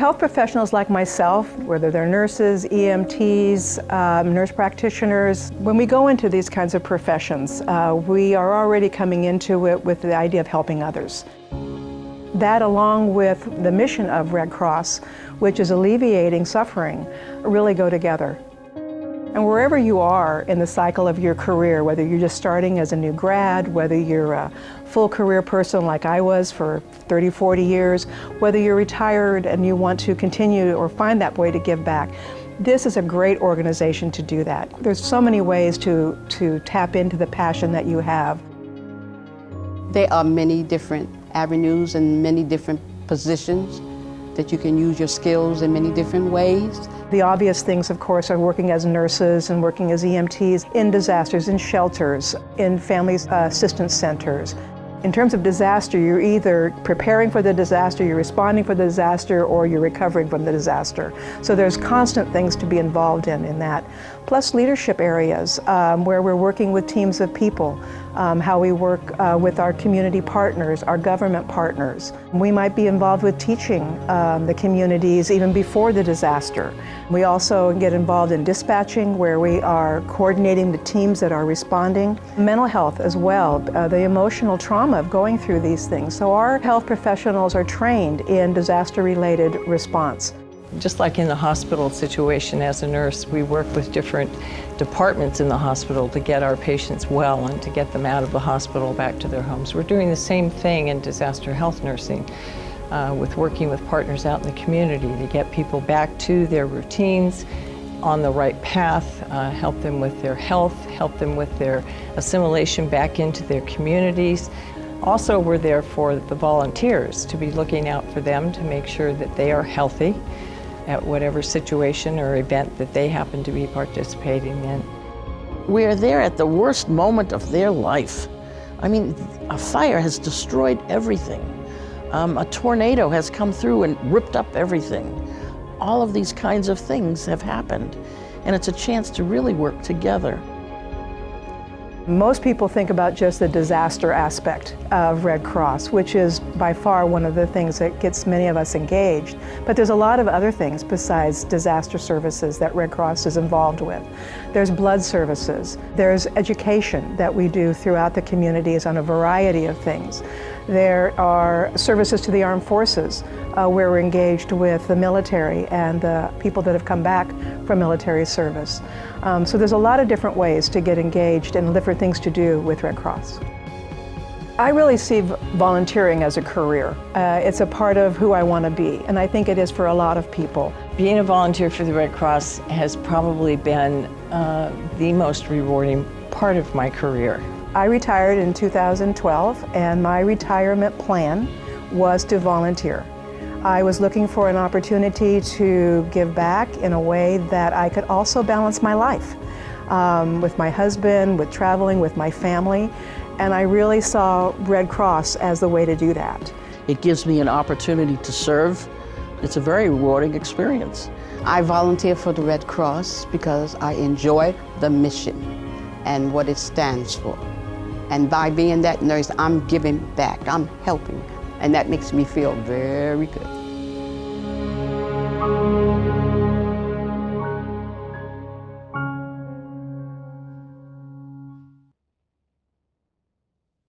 health professionals like myself, whether they're nurses, EMTs, nurse practitioners, when we go into these kinds of professions, we are already coming into it with the idea of helping others. That, along with the mission of Red Cross, which is alleviating suffering, really go together. And wherever you are in the cycle of your career, whether you're just starting as a new grad, whether you're a full career person like I was for 30, 40 years, whether you're retired and you want to continue or find that way to give back, this is a great organization to do that. There's so many ways to tap into the passion that you have. There are many different avenues and many different positions that you can use your skills in many different ways. The obvious things, of course, are working as nurses and working as EMTs in disasters, in shelters, in family assistance centers. In terms of disaster, you're either preparing for the disaster, you're responding for the disaster, or you're recovering from the disaster. So there's constant things to be involved in that. Plus leadership areas where we're working with teams of people, how we work with our community partners, our government partners. We might be involved with teaching the communities even before the disaster. We also get involved in dispatching, where we are coordinating the teams that are responding. Mental health as well, the emotional trauma of going through these things. So our health professionals are trained in disaster-related response. Just like in the hospital situation as a nurse, we work with different departments in the hospital to get our patients well and to get them out of the hospital back to their homes. We're doing the same thing in disaster health nursing with working with partners out in the community to get people back to their routines, on the right path, help them with their health, help them with their assimilation back into their communities. Also, we're there for the volunteers, to be looking out for them to make sure that they are healthy at whatever situation or event that they happen to be participating in. We are there at the worst moment of their life. I mean, a fire has destroyed everything. A tornado has come through and ripped up everything. All of these kinds of things have happened, and it's a chance to really work together. Most people think about just the disaster aspect of Red Cross, which is by far one of the things that gets many of us engaged. But there's a lot of other things besides disaster services that Red Cross is involved with. There's blood services. There's education that we do throughout the communities on a variety of things. There are services to the armed forces where we're engaged with the military and the people that have come back from military service. So there's a lot of different ways to get engaged and different things to do with Red Cross. I really see volunteering as a career. It's a part of who I want to be, and I think it is for a lot of people. Being a volunteer for the Red Cross has probably been the most rewarding part of my career. I retired in 2012, and my retirement plan was to volunteer. I was looking for an opportunity to give back in a way that I could also balance my life with my husband, with traveling, with my family, and I really saw Red Cross as the way to do that. It gives me an opportunity to serve. It's a very rewarding experience. I volunteer for the Red Cross because I enjoy the mission and what it stands for. And by being that nurse, I'm giving back, I'm helping, and that makes me feel very good.